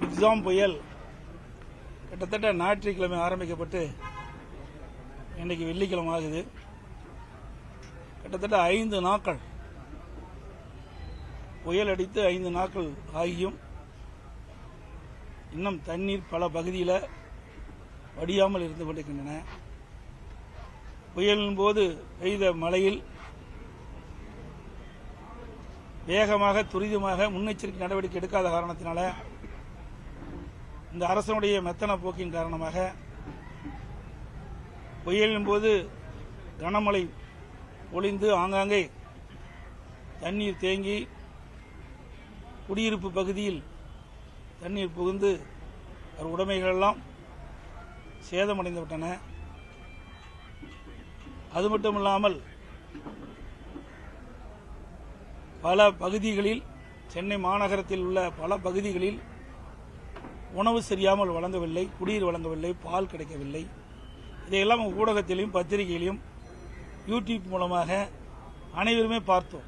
Exam புயல் கிட்டத்தட்ட ஞாயிற்றுக்கிழமை ஆரம்பிக்கப்பட்டு இன்னைக்கு வெள்ளிக்கிழமை ஆகுது. கிட்டத்தட்ட 5 நாட்கள் புயல் அடித்து 5 நாட்கள் ஆகியும் இன்னும் தண்ணீர் பல பகுதியில் வடியாமல் இருந்து கொண்டிருக்கின்றன. புயலின் போது பெய்த மழையில் வேகமாக துரிதமாக முன்னெச்சரிக்கை நடவடிக்கை எடுக்காத காரணத்தினால இந்த அரசனுடைய மெத்தன போக்கின் காரணமாக புயலின் போது கனமழை பொழிந்து ஆங்காங்கே தண்ணீர் தேங்கி குடியிருப்பு பகுதியில் தண்ணீர் புகுந்து அவர் உடைமைகளெல்லாம் சேதமடைந்து விட்டன. அது மட்டுமில்லாமல் பல பகுதிகளில் சென்னை மாநகரத்தில் உள்ள பல பகுதிகளில் உணவு சரியாமல் வழங்கவில்லை, குடிநீர் வழங்கவில்லை, பால் கிடைக்கவில்லை. இதையெல்லாம் ஊடகத்திலும் பத்திரிகையிலும் யூடியூப் மூலமாக அனைவருமே பார்த்தோம்.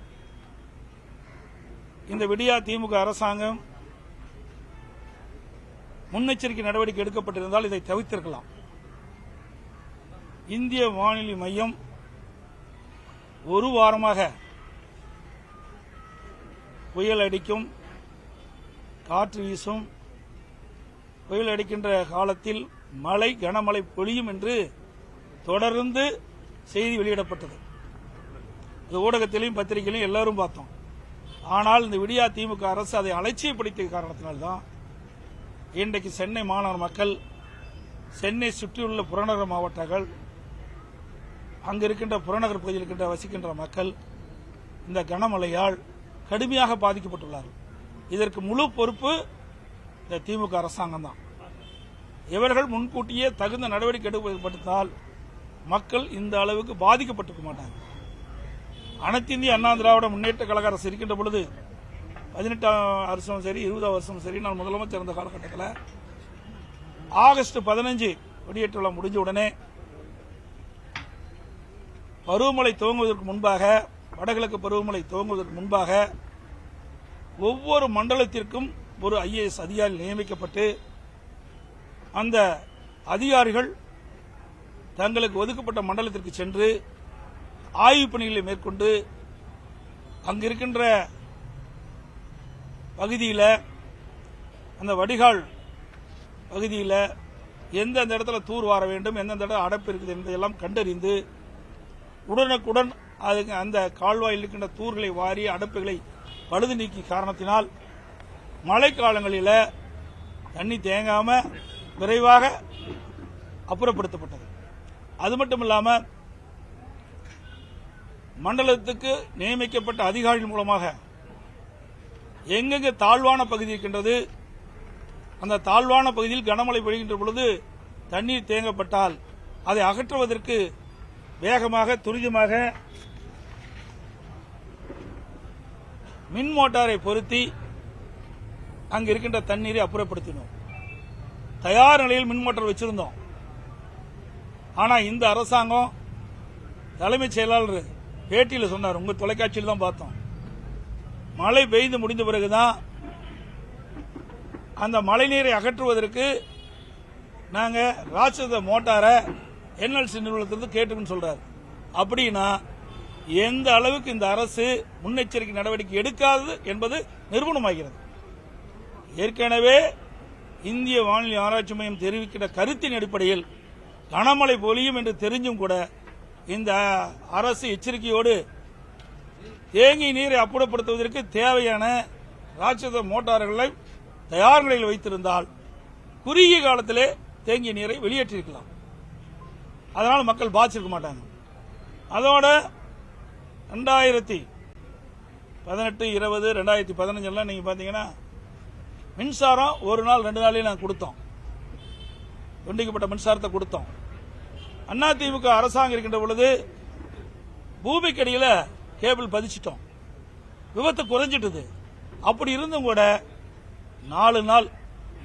இந்த விடியா திமுக அரசாங்கம் முன்னெச்சரிக்கை நடவடிக்கை எடுக்கப்பட்டிருந்தால் இதை தவிர்த்திருக்கலாம். இந்திய வானிலை மையம் ஒரு வாரமாக புயல் அடிக்கும், காற்று வீசும், புயல் அடிக்கின்ற காலத்தில் மழை கனமழை பொழியும் என்று தொடர்ந்து செய்தி வெளியிடப்பட்டது. இது ஊடகத்திலையும் பத்திரிகையிலும் எல்லாரும் பார்த்தோம். ஆனால் இந்த விடியா திமுக அரசு அதை அலட்சியப்படுத்திய காரணத்தினால்தான் இன்றைக்கு சென்னை மாநகர மக்கள், சென்னை சுற்றியுள்ள புறநகர் மாவட்டங்கள், அங்கு இருக்கின்ற புறநகர் பகுதியில் இருக்கின்ற வசிக்கின்ற மக்கள் இந்த கனமழையால் கடுமையாக பாதிக்கப்பட்டுள்ளார்கள். இதற்கு முழு பொறுப்பு இந்த திமுக அரசாங்கம் தான். இவர்கள் முன்கூட்டியே தகுந்த நடவடிக்கை எடுக்கப்பட்டால் மக்கள் இந்த அளவுக்கு பாதிக்கப்பட்டிருக்க மாட்டாங்க. அனைத்து இந்திய அண்ணா திராவிட முன்னேற்ற கழக அரசு இருக்கின்ற பொழுது 18 வருஷம் சரி 20 வருஷம் சரி, நான் முதலமைச்சர் இருந்த காலகட்டத்தில் ஆகஸ்ட் 15 வெடியேற்ற விழா முடிஞ்ச உடனே பருவமழை துவங்குவதற்கு முன்பாக, வடகிழக்கு பருவமழை துவங்குவதற்கு முன்பாக ஒவ்வொரு மண்டலத்திற்கும் ஒரு IAS அதிகாரி நியமிக்கப்பட்டு அந்த அதிகாரிகள் தங்களுக்கு ஒதுக்கப்பட்ட மண்டலத்திற்கு சென்று ஆய்வுப் பணிகளை மேற்கொண்டு அங்கிருக்கின்ற பகுதியில், அந்த வடிகால் பகுதியில் எந்தெந்த இடத்துல தூர் வார வேண்டும், எந்தெந்த இடத்துல அடைப்பு இருக்குது என்பதையெல்லாம் கண்டறிந்து உடனுக்குடன் அந்த கால்வாயில் இருக்கின்ற தூர்களை வாரி அடைப்புகளை பழுது நீக்கி காரணத்தினால் மழைக்காலங்களில் தண்ணி தேங்காம விரைவாக அப்புறப்படுத்தப்பட்டது. அது மட்டும் இல்லாமல் மண்டலத்துக்கு நியமிக்கப்பட்ட அதிகாரிகள் மூலமாக எங்கெங்க தாழ்வான பகுதி இருக்கின்றது, அந்த தாழ்வான பகுதியில் கனமழை பெய்கின்ற பொழுது தண்ணீர் தேங்கப்பட்டால் அதை அகற்றுவதற்கு வேகமாக துரிதமாக மின் மோட்டாரை பொருத்தி அங்கு இருக்கின்ற தண்ணீரை அப்புறப்படுத்தினோம். தயார் நிலையில் மின் மோட்டார் வச்சிருந்தோம். ஆனால் இந்த அரசாங்கம், தலைமைச் செயலாளர் பேட்டியில் சொன்னார், உங்க தொலைக்காட்சியில் தான் பார்த்தோம், மழை பெய்து முடிந்த பிறகுதான் அந்த மழைநீரை அகற்றுவதற்கு நாங்கள் ராட்சத மோட்டாரை NLC நிறுவனத்திலிருந்து கேட்டுக்குன்னு சொல்றாரு. அப்படின்னா எந்த அளவுக்கு இந்த அரசு முன்னெச்சரிக்கை நடவடிக்கை எடுக்காது என்பது நிரூபணமாகிறது. ஏற்கனவே இந்திய வானிலை ஆராய்ச்சி மையம் தெரிவிக்கிற கருத்தின் அடிப்படையில் கனமழை பொழியும் என்று தெரிஞ்சும் கூட இந்த அரசு எச்சரிக்கையோடு தேங்கிய நீரை அப்புறப்படுத்துவதற்கு தேவையான ராட்சத மோட்டார்களை தயார் நிலையில் வைத்திருந்தால் குறுகிய காலத்திலே தேங்கிய நீரை வெளியேற்றிருக்கலாம். அதனால் மக்கள் பாதிச்சிருக்க மாட்டாங்க. அதோட 2018, 20, 2015 நீங்க பாத்தீங்கன்னா மின்சாரம் ஒரு நாள் 2 நாளையும் நாங்கள் கொடுத்தோம், துண்டிக்கப்பட்ட மின்சாரத்தை கொடுத்தோம். அதிமுக அரசாங்கம் இருக்கின்ற பொழுது பூமிக்கடியில் கேபிள் பதிச்சிட்டோம், விபத்து குறைஞ்சிட்டது. அப்படி இருந்தும் கூட 4 நாள்,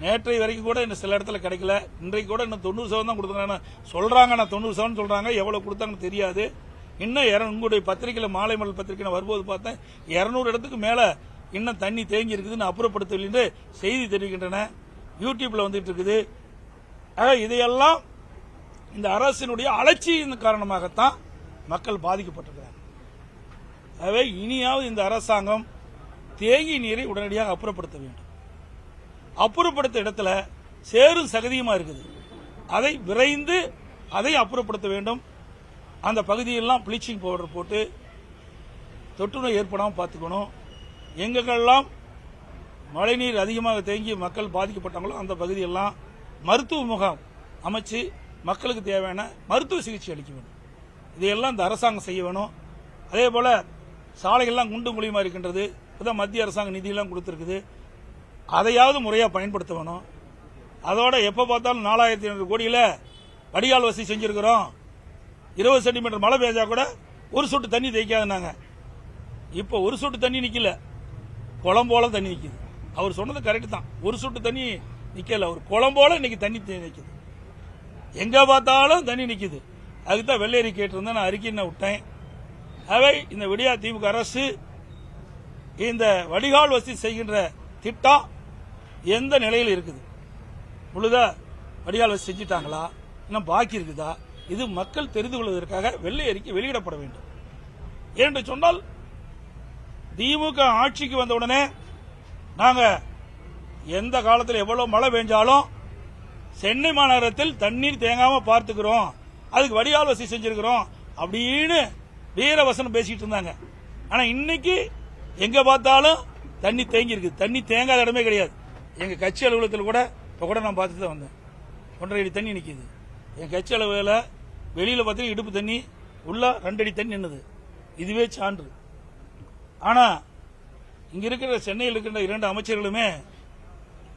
நேற்றை வரைக்கும் கூட இன்னும் சில இடத்துல கிடைக்கல. இன்றைக்கு கூட இன்னும் 90% தான் கொடுத்தாங்க சொல்றாங்க. நான் 90% சொல்றாங்க, எவ்வளவு கொடுத்தாங்கன்னு தெரியாது. இன்னும் உங்களுடைய பத்திரிகையில் மாலை மலர் பத்திரிகை வரும்போது பார்த்தேன் 200 இடத்துக்கு மேல இன்னும் தண்ணி தேங்கி இருக்குதுன்னு அப்புறப்படுத்தவில்லை என்று செய்தி தெரிவிக்கின்றன. யூடியூப்ல வந்துட்டு இருக்குது. இதையெல்லாம் இந்த அரசினுடைய அலட்சியின் காரணமாகத்தான் மக்கள் பாதிக்கப்பட்டிருக்கிறார். ஆகவே இனியாவது இந்த அரசாங்கம் தேங்கி நீரை உடனடியாக அப்புறப்படுத்த வேண்டும். அப்புறப்படுத்த இடத்துல சேரும் சகதியுமா இருக்குது, அதை விரைந்து அதை அப்புறப்படுத்த வேண்டும். அந்த பகுதியெல்லாம் ப்ளீச்சிங் பவுடர் போட்டு தொற்று நோய் ஏற்படாமல் பார்த்துக்கணும். எங்கெல்லாம் மழைநீர் அதிகமாக தேங்கி மக்கள் பாதிக்கப்பட்டாங்களோ அந்த பகுதியெல்லாம் மருத்துவ முகாம் அமைச்சு மக்களுக்கு தேவையான மருத்துவ சிகிச்சை அளிக்க வேண்டும். இதையெல்லாம் இந்த அரசாங்கம் செய்ய வேணும். அதே போல சாலைகள்லாம் குண்டு குழியுமா இருக்கின்றது. இப்பதான் மத்திய அரசாங்கம் நிதியெல்லாம் கொடுத்திருக்குது. அதையாவது முறையா பயன்படுத்த வேணும். அதோட எப்ப பார்த்தாலும் 4500 கோடியில வடிகால் வசதி செஞ்சிருக்கிறோம். 20 சென்டிமீட்டர் மழை பெய்ஞ்சா கூட ஒரு சொட்டு தண்ணி தேய்க்காதுனாங்க. இப்ப ஒரு சொட்டு தண்ணி நிக்கல, குளம் போல தண்ணி நிக்குது. அவர் சொன்னது கரெக்ட் தான். ஒரு சொட்டு தண்ணி நிக்கல, ஒரு குளம் போல இன்னைக்கு தண்ணி நிக்குது. எங்க பார்த்தாலும் தண்ணி நிக்குது. அதுக்குதான் வெள்ளேரி கேட்டிருந்தேன், நான் அறிக்கை விட்டேன். அவை இந்த விடியா திமுக அரசு இந்த வடிகால் வசதி செய்கின்ற திட்டம் எந்த நிலையில் இருக்குது? முழுதா வடிகால் வசதி செஞ்சிட்டாங்களா, இன்னும் பாக்கி இருக்குதா? இது மக்கள் தெரிந்து கொள்வதற்காக வெள்ளை அறிக்கை வெளியிடப்பட வேண்டும். ஏனென்று சொன்னால் திமுக ஆட்சிக்கு வந்தவுடனே நாங்க எந்த காலத்தில் எவ்வளவு மழை பெஞ்சாலும் சென்னை மாநகரத்தில் தண்ணீர் தேங்காம பார்த்துக்கிறோம், அதுக்கு வடிகால் வசதி செஞ்சிருக்கிறோம் அப்படின்னு வீரவசனம் பேசிட்டு இருந்தாங்க. ஆனா இன்னைக்கு எங்க பார்த்தாலும் தண்ணி தேங்கி இருக்கு. தண்ணி தேங்காத இடமே கிடையாது. எங்க கட்சி அலுவலகத்தில் கூட இப்ப கூட நான் பார்த்துட்டு தான் வந்தேன். 1.5 அடி தண்ணி நிக்குது. என் கட்சி அலுவலக வெளியில பார்த்தீங்கன்னா இடுப்பு தண்ணி, உள்ள 2 அடி தண்ணி நின்னுது. இதுவே சான்று. ஆனா இங்க இருக்கிற சென்னையில் இருக்கின்ற 2 அமைச்சர்களுமே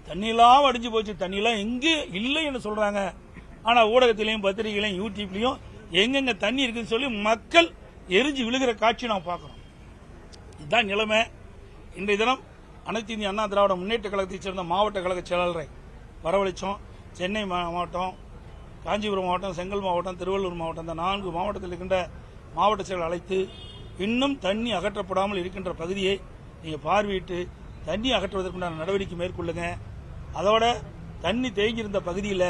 தண்ணியெல்லாம் அடிஞ்சு போச்சு, தண்ணியெல்லாம் எங்க இல்லைன்னு சொல்றாங்க. ஆனா ஊடகத்திலையும் பத்திரிகையிலையும் யூடியூப்லயும் எங்கெங்க தண்ணி இருக்குன்னு சொல்லி மக்கள் எரிஞ்சு விழுகிற காட்சி நாம் பார்க்கிறோம். இதுதான் நிலைமை. இன்றைய தினம் அனைத்து இந்திய அண்ணா திராவிட முன்னேற்ற கழகத்தைச் சேர்ந்த மாவட்ட கழக செயலாளரை வரவழைச்சோம். சென்னை மாவட்டம், காஞ்சிபுரம் மாவட்டம், செங்கல் மாவட்டம், திருவள்ளூர் மாவட்டம், இந்த 4 மாவட்டத்தில் இருக்கின்ற மாவட்ட செயலர் அழைத்து இன்னும் தண்ணி அகற்றப்படாமல் இருக்கின்ற பகுதியை நீங்க பார்வையிட்டு தண்ணி அகற்றுவதற்குண்டான நடவடிக்கை மேற்கொள்ளுங்க. அதோட தண்ணி தேங்கியிருந்த பகுதியில்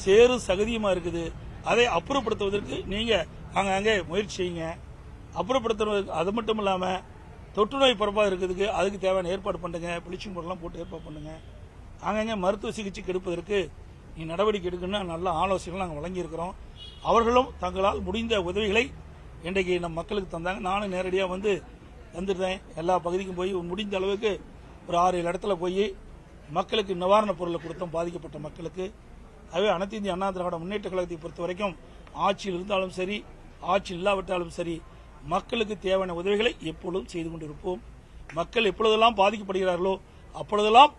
சேரும் சகதியுமா இருக்குது, அதை அப்புறப்படுத்துவதற்கு நீங்க அங்கே முயற்சி செய்யுங்க. அப்புறப்படுத்துவது அது மட்டும் இல்லாம தொற்று நோய் பரப்பாக இருக்கிறதுக்கு அதுக்கு தேவையான ஏற்பாடு பண்ணுங்க. ப்ளீச்சிங் பவுடர்லாம் போட்டு ஏற்பாடு பண்ணுங்க. அங்கங்க மருத்துவ சிகிச்சைக்கு எடுப்பதற்கு நீ நடவடிக்கை எடுக்கணும்னு நல்ல ஆலோசனைகள் நாங்கள் வழங்கியிருக்கிறோம். அவர்களும் தங்களால் முடிந்த உதவிகளை இன்றைக்கு நம் மக்களுக்கு தந்தாங்க. நானும் நேரடியாக வந்து தந்துட்டேன். எல்லா பகுதிக்கும் போய் முடிந்த அளவுக்கு ஒரு 6-7 இடத்துல போய் மக்களுக்கு நிவாரணப் பொருளை கொடுத்தோம் பாதிக்கப்பட்ட மக்களுக்கு. அதுவே அனைத்து இந்திய அண்ணா திராவிட முன்னேற்ற கழகத்தை பொறுத்த வரைக்கும் ஆட்சியில் இருந்தாலும் சரி, ஆட்சி இல்லாவிட்டாலும் சரி, மக்களுக்கு தேவையான உதவிகளை எப்பொழுதும் செய்து கொண்டிருப்போம். மக்கள் எப்பொழுதெல்லாம் பாதிக்கப்படுகிறார்களோ அப்பொழுதெல்லாம்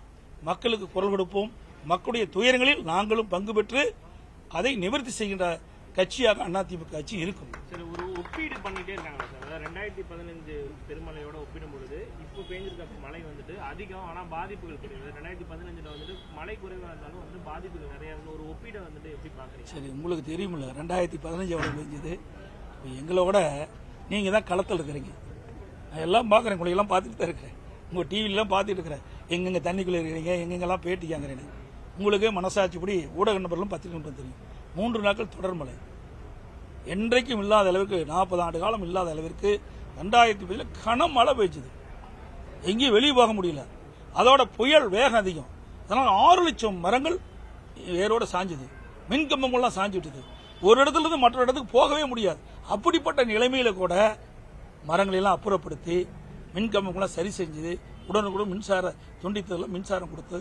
மக்களுக்கு குரல் கொடுப்போம். மக்களுடைய துயரங்களில் நாங்களும் பங்கு பெற்று அதை நிவர்த்தி செய்கின்ற கட்சியாக அதிமுக கட்சி இருக்கும். சரி, ஒரு ஒப்பீடு பண்ணிட்டே இருக்காங்க சார். அதாவது 2015 பெருமழையோட ஒப்பிடும் பொழுது இப்போ பெஞ்சிருக்க மழை வந்துட்டு அதிகம், ஆனால் பாதிப்புகள் கிடையாது. 2015 வந்துட்டு மழை குறைவாக இருந்தாலும் வந்து பாதிப்புகள் நிறைய. ஒரு ஒப்பீடை வந்துட்டு எப்படி பாக்குறீங்க? சரி, உங்களுக்கு தெரியுமில்ல 2015 எவ்வளவு பெஞ்சது. எங்களோட நீங்க தான் களத்தில் இருக்கிறீங்க. நான் எல்லாம் பாக்குறேன், உங்களை எல்லாம் பார்த்துட்டு தான் இருக்கிறேன். உங்க டிவிலாம் பார்த்துட்டு இருக்கிறேன். எங்கெங்க தண்ணிக்குள்ள இருக்கிறீங்க, எங்கெங்கெல்லாம் பேட்டி கேட்கறேன். உங்களுக்கு மனசாட்சிப்படி ஊடக நபர்களும் பத்திரிகை தெரியும். 3 நாட்கள் தொடர் மழை, என்றைக்கும் இல்லாத அளவுக்கு 40 ஆண்டு காலம் இல்லாத அளவிற்கு 2010 கனமழை பெய்ச்சது. எங்கேயும் வெளியே போக முடியல. அதோட புயல் வேகம் அதிகம். அதனால 6 லட்சம் மரங்கள் வேரோட சாஞ்சது. மின்கம்பங்கள்லாம் சாஞ்சு விட்டது. ஒரு இடத்துல இருந்து மற்ற இடத்துக்கு போகவே முடியாது. அப்படிப்பட்ட நிலைமையில கூட மரங்களை எல்லாம் அப்புறப்படுத்தி மின்கம்பங்கள்லாம் சரி செஞ்சது. உடனுக்குடன் மின்சார துண்டித்ததில் மின்சாரம் கொடுத்து,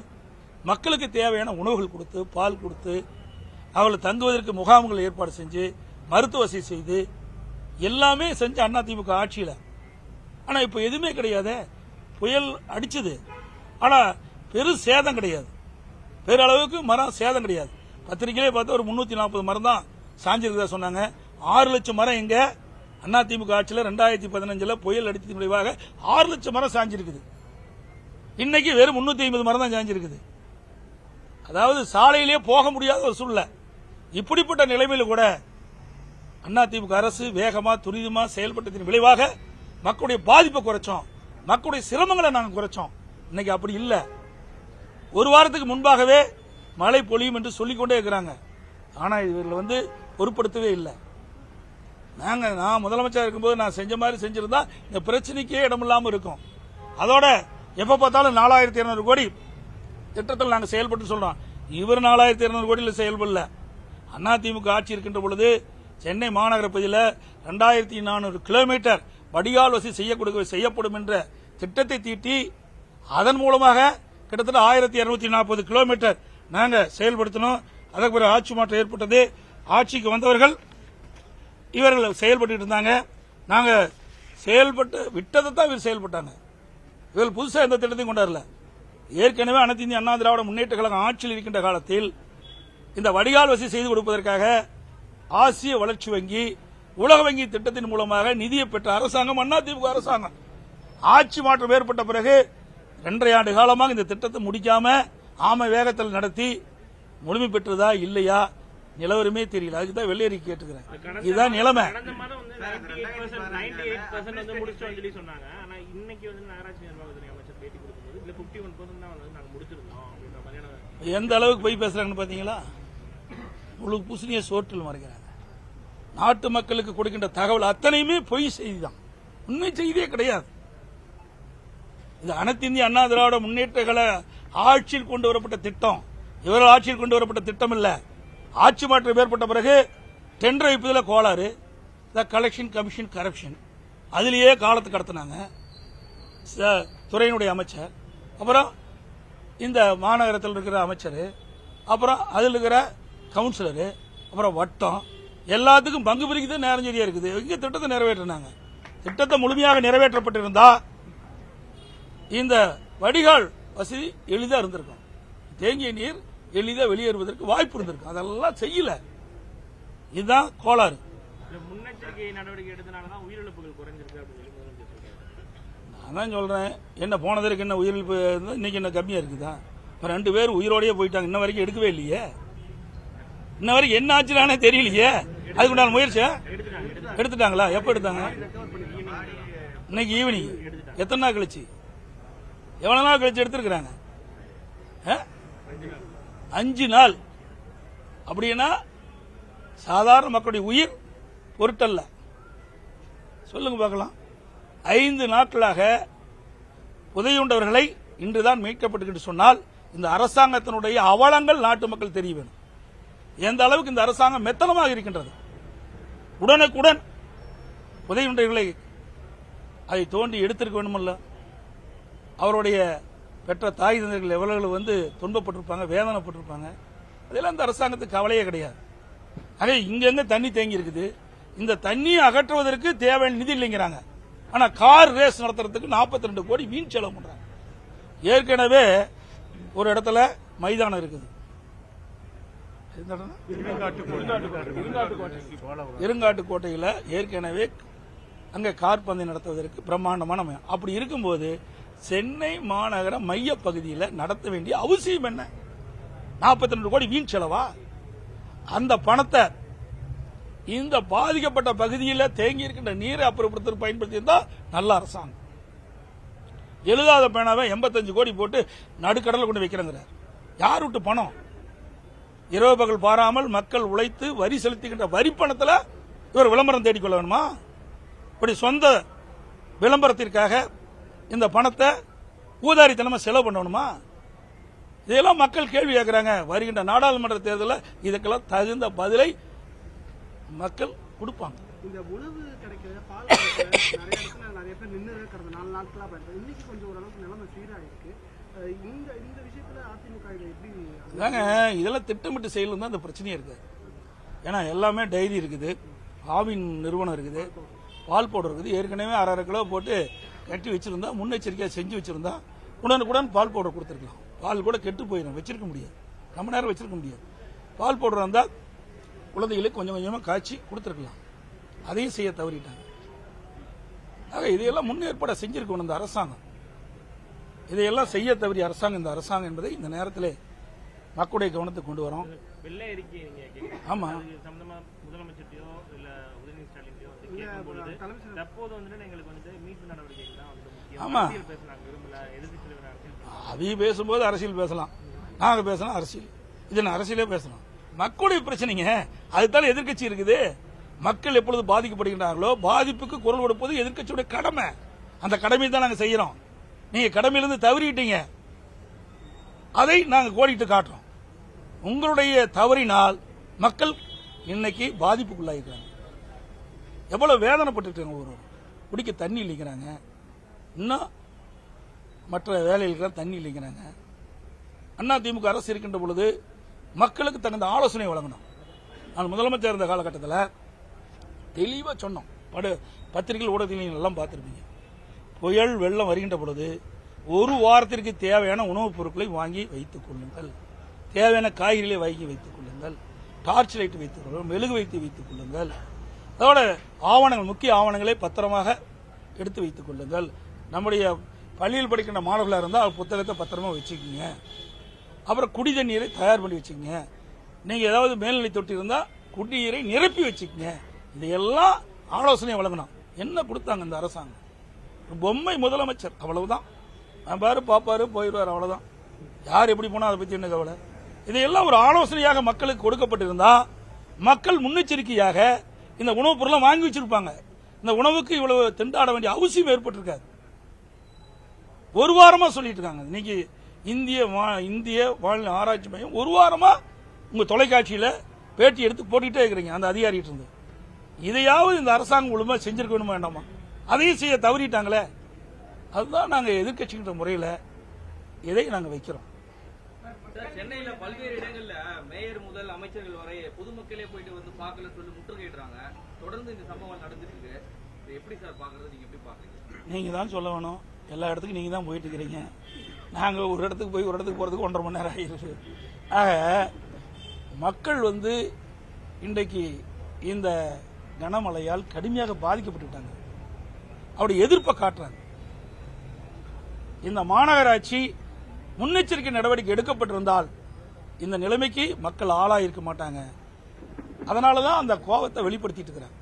மக்களுக்கு தேவையான உணவுகள் கொடுத்து, பால் கொடுத்து, அவளை தங்குவதற்கு முகாம்கள் ஏற்பாடு செஞ்சு, மருத்துவ வசதி செய்து எல்லாமே செஞ்ச அதிமுக ஆட்சியில். ஆனா இப்ப எதுவுமே கிடையாது. புயல் அடிச்சது, ஆனா பெரும் சேதம் கிடையாது. பேரளவுக்கு மரம் சேதம் கிடையாது. பத்திரிகையிலே பார்த்தா ஒரு 340 மரம் தான் சாஞ்சிருக்கிறதா சொன்னாங்க. 6 லட்சம் மரம் எங்க அதிமுக ஆட்சியில் 2015 புயல் அடித்தது விளைவாக 6 லட்சம் மரம் சாஞ்சிருக்குது. இன்னைக்கு வெறும் 350 மரம் தான் சாஞ்சிருக்குது. அதாவது சாலையிலேயே போக முடியாத ஒரு சூழ்நிலை. இப்படிப்பட்ட நிலைமையில கூட அதிமுக அரசு வேகமா துரிதமா செயல்பட்டதின் விளைவாக மக்களுடைய பாதிப்பை குறைச்சோம், மக்களுடைய சிரமங்களை நாங்கள் குறைச்சோம். இன்னைக்கு அப்படி இல்ல. ஒரு வாரத்துக்கு முன்பாகவே மழை பொழியும் என்று சொல்லிக்கொண்டே இருக்கிறாங்க. ஆனா இவர்கள் பொருட்படுத்தவே இல்லை. நான் முதலமைச்சர் இருக்கும்போது நான் செஞ்ச மாதிரி செஞ்சிருந்தா இந்த பிரச்சனைக்கே இடமில்லாம இருக்கும். அதோட எப்ப பார்த்தாலும் 4200 கோடி திட்டத்தில் நாங்கள் செயல்பட்டு சொல்றோம். இவர் 4200 கோடியில் செயல்படல. அதிமுக ஆட்சி இருக்கின்ற பொழுது சென்னை மாநகர பகுதியில் 2400 கிலோமீட்டர் வடிகால் வசதி செய்யப்படும் என்ற திட்டத்தை தீட்டி அதன் மூலமாக கிட்டத்தட்ட 1240 கிலோமீட்டர் நாங்கள் செயல்படுத்தினோம். அதற்கு பிறகு ஆட்சி மாற்றம் ஏற்பட்டது. ஆட்சிக்கு வந்தவர்கள் இவர்கள் செயல்பட்டு இருந்தாங்க. நாங்கள் செயல்பட்டு விட்டதை தான் இவர் செயல்பட்டாங்க. இவர்கள் புதுசாக எந்த திட்டத்தையும் கொண்டாடல. ஏற்கனவே அனைத்து இந்திய அண்ணா திராவிட முன்னேற்ற கழகம் ஆட்சியில் இருக்கின்ற காலத்தில் இந்த வடிகால் வசதி செய்து கொடுப்பதற்காக ஆசிய வளர்ச்சி வங்கி, உலக வங்கி திட்டத்தின் மூலமாக நிதியை பெற்ற அரசாங்கம் அதிமுக அரசாங்கம். ஆட்சி மாற்றம் ஏற்பட்ட பிறகு 2.5 ஆண்டு காலமாக இந்த திட்டத்தை முடிக்காம ஆமை வேகத்தில் நடத்தி முழுமை பெற்றதா இல்லையா நிலவரமே தெரியல. அதுக்கு தான் வெள்ளேறி கேட்டுக்கிறேன். இதுதான் நிலைமை. எந்த அளவுக்கு போய் பேசுறாங்கன்னு பாத்தீங்களா? உங்களுக்கு பூசணிய சோற்றில் மறைக்கிறாங்க. நாட்டு மக்களுக்கு கொடுக்கின்ற தகவல் அத்தனையுமே பொய் செய்தி தான், உண்மை செய்தியே கிடையாது. இது அனைத்து இந்திய அண்ணா திராவிட முன்னேற்ற கழக ஆட்சியில் கொண்டு வரப்பட்ட திட்டம். இவர்கள் ஆட்சியில் கொண்டு வரப்பட்ட திட்டம் இல்ல. ஆட்சி மாற்றம் ஏற்பட்ட பிறகு டெண்டர் வைப்பதில் கோளாறு, கலெக்ஷன் கமிஷன் கரப்ஷன், அதிலேயே காலத்தை கடத்தினாங்க துறையினுடைய அமைச்சர், அப்புறம் இந்த மாநகரத்தில் இருக்கிற அமைச்சர், அப்புறம் அதில் இருக்கிற கவுன்சிலரு, அப்புறம் வட்டம், எல்லாத்துக்கும் பங்கு பிரிக்கிறது நேரம் சரியா இருக்குது. இங்க திட்டத்தை நிறைவேற்றினாங்க. திட்டத்தை முழுமையாக நிறைவேற்றப்பட்டிருந்தா இந்த வடிகால் வசதி எளிதா இருந்திருக்கும். தேங்கிய நீர் எளிதா வெளியேறுவதற்கு வாய்ப்பு இருந்திருக்கும். அதெல்லாம் செய்யல. இதுதான் கோளாறு. முன்னெச்சரிக்கை நடவடிக்கை எடுத்தனாலதான் உயிரிழப்புகள் குறைஞ்சிருக்கு அப்படின்னு நான் தான் சொல்றேன். என்ன போனதற்கு என்ன உயிரிழப்பு இன்னைக்கு என்ன கம்மியா இருக்குதா? 2 பேர் உயிரோடய போயிட்டாங்க. இன்ன வரைக்கும் எடுக்கவே இல்லையே. இன்ன வரைக்கும் என்ன ஆச்சுனானே தெரியலையே. அதுக்குண்டான முயற்சியா எடுத்துட்டாங்களா? எப்ப எடுத்தாங்க? இன்னைக்கு ஈவினிங். எத்தனை நாள் கழிச்சு? எவ்வளவு நாள் கழிச்சு எடுத்திருக்கிறாங்க? 5 நாள். அப்படின்னா சாதாரண மக்களுடைய உயிர் பொருட்டல்ல. சொல்லுங்க பார்க்கலாம். 5 நாட்களாக புதையுண்டவர்களை இன்றுதான் மீட்கப்பட்டு சொன்னால் இந்த அரசாங்கத்தினுடைய அவலங்கள் நாட்டு மக்கள் தெரிய வேணும். எந்த அளவுக்கு இந்த அரசாங்கம் மெத்தனமாக இருக்கின்றது. உடனுக்குடன் புதையுண்டவர்களை அதை தோண்டி எடுத்திருக்க வேண்டுமல்ல. அவருடைய பெற்ற தாய் தந்தைகள் எவ்வளவு துன்பப்பட்டிருப்பாங்க, வேதனைப்பட்டிருப்பாங்க. அதெல்லாம் இந்த அரசாங்கத்துக்கு கவலையே கிடையாது. ஆக இங்க தண்ணி தேங்கி இருக்குது. இந்த தண்ணியை அகற்றுவதற்கு தேவையான நிதி இல்லைங்கிறாங்க. ஆனா கார் ரேஸ் நடத்துறதுக்கு 42 கோடி வீண் செலவு பண்றாங்க. ஏற்கனவே ஒரு இடத்துல மைதானம் இருக்குது. இருங்காட்டுக்கோட்டையில் ஏற்கனவே அங்க கார் பந்தயம் நடத்துவதற்கு பிரம்மாண்டமான மையம். அப்படி இருக்கும்போது சென்னை மாநகர மைய பகுதியில் நடத்த வேண்டிய அவசியம் என்ன? 42 கோடி வீண் செலவா? அந்த பணத்தை இந்த பாதிக்கப்பட்ட பகுதியில் தேங்கி இருக்கின்ற நீரை அப்புறப்படுத்த பயன்படுத்தி இருந்தா நல்ல அரசாங்கம். எழுதாத பேனாவை 85 கோடி போட்டு நடுக்கடலை கொண்டு வைக்கிறாங்க. யார் விட்டு பணம்? இரவு பகல் பாராமல் மக்கள் உழைத்து வரி செலுத்துகின்ற வரி பணத்தில் இவர் விளம்பரம் தேடிக்கொள்ள வேணுமா? இப்படி சொந்த விளம்பரத்திற்காக இந்த பணத்தை ஊதாரித்தனமா செலவு பண்ணணுமா? இதெல்லாம் மக்கள் கேள்வி கேட்கிறாங்க. வருகின்ற நாடாளுமன்ற தேர்தலில் இதுக்கெல்லாம் தகுந்த பதிலை மக்கள் கொடுப்பாங்க. இந்த உணவு கிடைக்கிற பால் நிறைய பேர் நின்று கடந்த 4 நாட்களா பயன்படுது. இன்னைக்கு கொஞ்சம் ஓரளவுக்கு நிலைமை சீராயிருக்கு. இந்த விஷயத்துல அதிமுக எப்படி இதெல்லாம் திட்டமிட்டு செய்யலும் தான் இந்த பிரச்சனையே இருக்கு. ஏன்னா எல்லாமே டைரி இருக்குது, ஆவின் நிறுவனம் இருக்குது, பால் பவுடர் இருக்குது. ஏற்கனவே 1/2 கிலோ போட்டு கட்டி வச்சிருந்தா, முன்னெச்சரிக்கையாக செஞ்சு வச்சிருந்தா உடனுக்குடன் பால் பவுடர் கொடுத்துருக்கலாம். பால் கூட கெட்டு போயிடும், வச்சிருக்க முடியாது, ரொம்ப நேரம் வச்சிருக்க முடியாது. பால் பவுடர் இருந்தால் குழந்தைகளுக்கு கொஞ்சம் கொஞ்சமாக காய்ச்சி கொடுத்துருக்கலாம். அதையும் செய்ய தவறிட்டாங்க. ஆக இதையெல்லாம் முன்னேற்பாடு செஞ்சிருக்கணும் இந்த அரசாங்கம். இதையெல்லாம் செய்ய தவறிய அரசாங்கம் இந்த அரசாங்கம் என்பதை இந்த நேரத்தில் மக்களுடைய கவனத்துக்கு கொண்டு வரோம். வெள்ளை அறிக்கை ஆமா முதலமைச்சர்கிட்டயோ இல்ல உதயநிதி ஸ்டாலின்டையோ கேட்கும்போது தற்போது எங்களுக்கு மீட்பு நடவடிக்கைகள் தான் ஆமா பேசினாங்க. அதையும் பேசும்போது அரசியல் பேசலாம். நாங்கள் பேசணும் அரசியல், இது நான் அரசியலே பேசணும். மக்களுடைய பிரச்சனைங்க, அதுதான் எதிர்க்கட்சி இருக்குது. மக்கள் எப்பொழுது பாதிக்கப்படுகின்றார்களோ பாதிப்புக்கு குரல் கொடுப்பது எதிர்க்கட்சியுடைய கடமை. அந்த கடமையை தான் நாங்கள் செய்யறோம். நீங்க கடமையிலிருந்து தவறிட்டீங்க, அதை நாங்கள் கோடிட்டு காட்டுறோம். உங்களுடைய தவறினால் மக்கள் இன்னைக்கு பாதிப்புக்குள்ளாயிருக்காங்க. எவ்வளவு வேதனைப்பட்டு ஒரு குடிக்க தண்ணி இல்லைங்கிறாங்க, இன்னும் மற்ற வேலைகளுக்கு தண்ணி இல்லைங்கிறாங்க. அதிமுக அரசு இருக்கின்ற பொழுது மக்களுக்கு தகுந்த ஆலோசனை வழங்கணும். நான் முதலமைச்சர் இருந்த காலகட்டத்தில் தெளிவாக சொன்னோம். பத்திரிகை ஊடகத்தில் எல்லாம் பார்த்திருப்பீங்க. புயல் வெள்ளம் வருகின்ற பொழுது ஒரு வாரத்திற்கு தேவையான உணவுப் பொருட்களை வாங்கி வைத்துக் கொள்ளுங்கள், தேவையான காய்கறிகளை வாங்கி வைத்துக் கொள்ளுங்கள், டார்ச் லைட் வைத்துக் கொள்ளுங்கள், மெழுகு வைத்துக் கொள்ளுங்கள், அதோட ஆவணங்கள், முக்கிய ஆவணங்களை பத்திரமாக எடுத்து வைத்துக் கொள்ளுங்கள். நம்முடைய பள்ளியில் படிக்கின்ற மாணவர்களாக இருந்தால் புத்தகத்தை பத்திரமா வச்சுக்கோங்க. அப்புறம் குடி தண்ணீரை தயார் பண்ணி வச்சுக்கோங்க. நீங்க ஏதாவது மேல்நிலை தொட்டி இருந்தால் குடிநீரை நிரப்பி வச்சுக்கோங்க. இதையெல்லாம் ஆலோசனை வழங்கணும். என்ன கொடுத்தாங்க இந்த அரசாங்கம்? பொம்மை முதலமைச்சர், அவ்வளவுதான். பாரு பாப்பாரு போயிடுவார், அவ்வளவுதான். யார் எப்படி போனா அதை பத்தி என்ன கவலை? இதையெல்லாம் ஒரு ஆலோசனையாக மக்களுக்கு கொடுக்கப்பட்டிருந்தா மக்கள் முன்னெச்சரிக்கையாக இந்த உணவுப் பொருளை வாங்கி வச்சிருப்பாங்க. இந்த உணவுக்கு இவ்வளவு திண்டாட வேண்டிய அவசியம் ஏற்பட்டிருக்காது. ஒரு வாரமா சொல்லிட்டு இருக்காங்க. இன்னைக்கு இந்திய வானிலை ஆராய்ச்சி மையம் ஒரு வாரமா உங்க தொலைக்காட்சியில பேட்டி எடுத்து போட்டுக்கிட்டே இருக்கிறீங்க அந்த அதிகாரிகிட்ட இருந்து. இதையாவது இந்த அரசாங்கம் ஒழுங்கா செஞ்சிருக்க வேணுமா வேண்டாமா? அதையும் செய்ய தவறிட்டாங்களே. அதுதான் நாங்க எதிர்க்கட்சிகின்ற முறையில இதை நாங்க வைக்கிறோம். சென்னையில பல்வேறு இடங்கள்ல மேயர் முதல் அமைச்சர்கள் வரை பொதுமக்களே போயிட்டு வந்து பார்க்கல சொல்லி முற்றுகையிடுறாங்க. தொடர்ந்து இந்த சம்பவம் நடந்துட்டு இருக்கு. எப்படி சார் பாக்குறது? நீங்க எப்படி பாக்குறீங்க? நீங்க தான் சொல்ல வேணும். எல்லா இடத்துக்கும் நீங்க தான் போயிட்டு இருக்கிறீங்க. நாங்க ஒரு இடத்துக்கு போய் ஒரு இடத்துக்கு போறதுக்கு 1.5 மணி நேரம் ஆயிருக்கு. ஆக மக்கள் இன்றைக்கு இந்த கனமழையால் கடுமையாக பாதிக்கப்பட்டுட்டாங்க. அவருடைய எதிர்ப்பை காட்டுறாங்க. இந்த மாநகராட்சி முன்னெச்சரிக்கை நடவடிக்கை எடுக்கப்பட்டிருந்தால் இந்த நிலைமைக்கு மக்கள் ஆளாயிருக்க மாட்டாங்க. அதனாலதான் அந்த கோபத்தை வெளிப்படுத்திட்டு இருக்கிறாங்க.